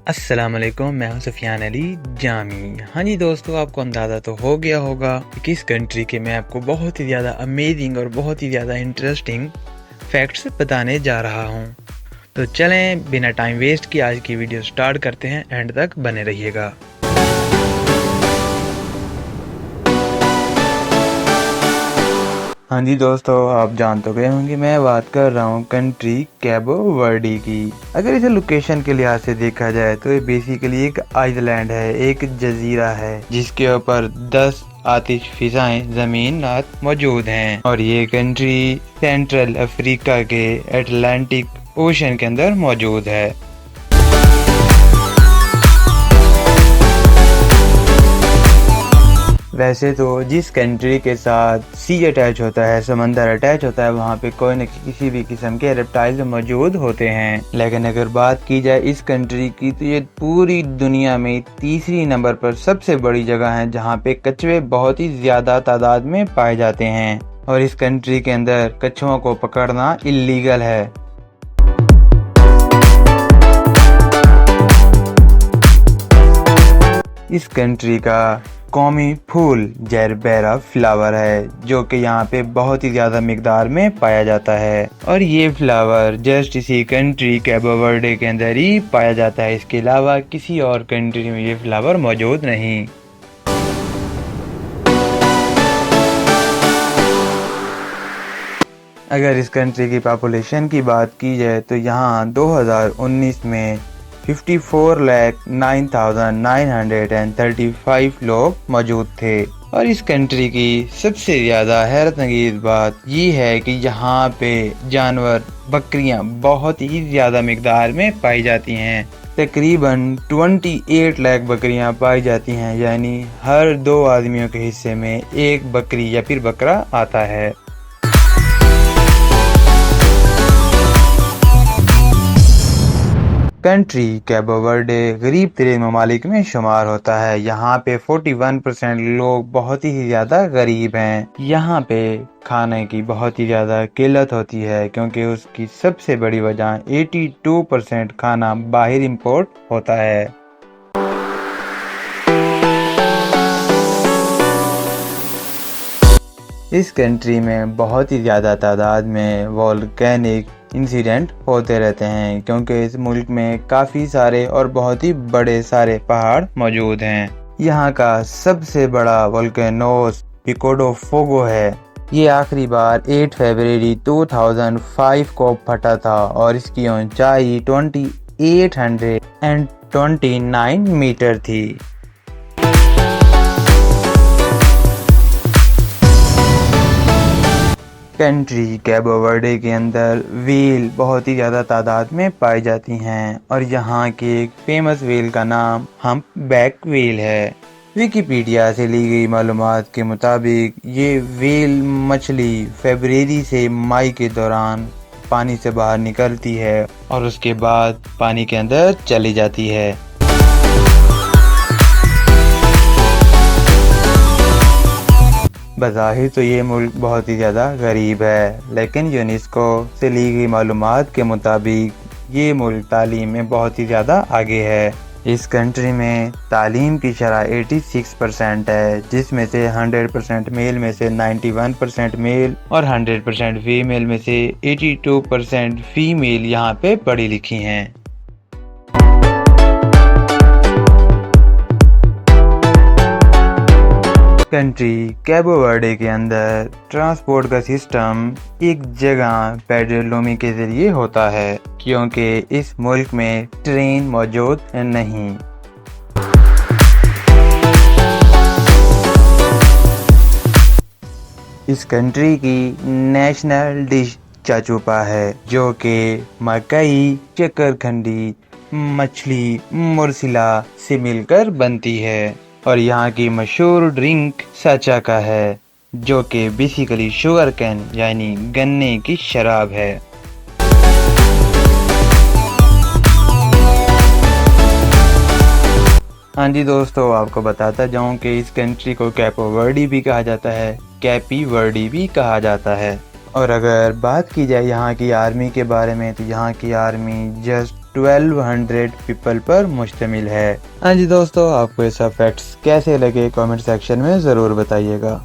अस्सलाम वालेकुम, मैं हूं सुफियान अली जामी। हाँ जी दोस्तों, आपको अंदाज़ा तो हो गया होगा कि किस कंट्री के मैं आपको बहुत ही ज़्यादा अमेजिंग और बहुत ही ज़्यादा इंटरेस्टिंग फैक्ट्स बताने जा रहा हूं। तो चलें बिना टाइम वेस्ट किए आज की वीडियो स्टार्ट करते हैं, एंड तक बने रहिएगा। हाँ जी दोस्तों, आप जान तो गए होंगे मैं बात कर रहा हूँ कंट्री कैबो वर्डी की। अगर इसे लोकेशन के लिहाज से देखा जाए तो ये बेसिकली एक आइलैंड है, एक जजीरा है जिसके ऊपर 10 आतिश फिजाएं जमीनात मौजूद हैं और ये कंट्री सेंट्रल अफ्रीका के अटलांटिक ओशन के अंदर मौजूद है। वैसे तो जिस कंट्री के साथ सी अटैच होता है, समंदर अटैच होता है, वहाँ पे कोई न किसी भी किस्म के रेप्टाइल्स मौजूद होते हैं। लेकिन अगर बात की जाए इस कंट्री की तो ये पूरी दुनिया में तीसरी नंबर पर सबसे बड़ी जगह है जहाँ पे कछुए बहुत ही ज्यादा तादाद में पाए जाते हैं और इस कंट्री के अंदर कछुओं को पकड़ना इलीगल है। इस कंट्री का कौमी फूल जेरबेरा फ्लावर है जो कि यहाँ पे बहुत ही ज्यादा मिकदार में पाया जाता है और ये फ्लावर जस्ट इसी कंट्री कैबो वर्डे के अंदर ही पाया जाता है। इसके अलावा किसी और कंट्री में ये फ्लावर मौजूद नहीं। अगर इस कंट्री की पॉपुलेशन की बात की जाए तो यहाँ 2019 में 54,09,935 लोग मौजूद थे और इस कंट्री की सबसे ज्यादा हैरत अंगेज बात ये है कि यहाँ पे जानवर बकरियां बहुत ही ज्यादा मिकदार में पाई जाती हैं। तकरीबन 28 लाख बकरियां पाई जाती हैं, यानी हर 2 आदमियों के हिस्से में एक बकरी या फिर बकरा आता है। कंट्री कैबो वर्डे गरीब तरीन ममालिक में शुमार होता है। यहाँ पे 41% लोग बहुत ही ज्यादा गरीब हैं। यहाँ पे खाने की बहुत ही ज्यादा किल्लत होती है क्योंकि उसकी सबसे बड़ी वजह 82% खाना बाहर इंपोर्ट होता है। इस कंट्री में बहुत ही ज़्यादा तादाद में वोल्केनिक इंसिडेंट होते रहते हैं क्योंकि इस मुल्क में काफ़ी सारे और बहुत ही बड़े सारे पहाड़ मौजूद हैं। यहाँ का सबसे बड़ा वोल्केनोस पिको डो फोगो है। ये आखिरी बार 8 फरवरी 2005 को फटा था और इसकी ऊंचाई 2829 मीटर थी। कंट्री कैबो वर्डे के अंदर व्हेल बहुत ही ज़्यादा तादाद में पाई जाती हैं और यहाँ के एक फेमस व्हेल का नाम हम्पबैक व्हेल है। विकिपीडिया से ली गई मालूमात के मुताबिक ये व्हेल मछली फरवरी से मई के दौरान पानी से बाहर निकलती है और उसके बाद पानी के अंदर चली जाती है। बज़ाहिर तो ये मुल्क बहुत ही ज़्यादा गरीब है, लेकिन यूनेस्को से ली गई मालूमात के मुताबिक ये मुल्क तालीम में बहुत ही ज़्यादा आगे है। इस कंट्री में तालीम की शरह 86% है, जिसमें से 100% मेल में से 91% मेल और 100% फीमेल में से 82% फीमेल यहाँ पे पढ़ी लिखी हैं। कंट्री कैबो वर्डे के अंदर ट्रांसपोर्ट का सिस्टम एक जगह पेट्रोलोमी के जरिए होता है क्योंकि इस मुल्क में ट्रेन मौजूद नहीं। इस कंट्री की नेशनल डिश चाचूपा है जो कि मकई, शकरकंदी, मछली, मुरसिला से मिलकर बनती है और यहाँ की मशहूर ड्रिंक साचा का है जो कि बेसिकली शुगर कैन यानी गन्ने की शराब है। हाँ जी दोस्तों, आपको बताता जाऊं कि इस कंट्री को कैपो वर्डी भी कहा जाता है, कैपी वर्डी भी कहा जाता है। और अगर बात की जाए यहाँ की आर्मी के बारे में तो यहाँ की आर्मी जस्ट 1200 पीपल पर मुश्तमिल है। हाँ जी दोस्तों, आपको ये सब फैक्ट्स कैसे लगे कमेंट सेक्शन में ज़रूर बताइएगा।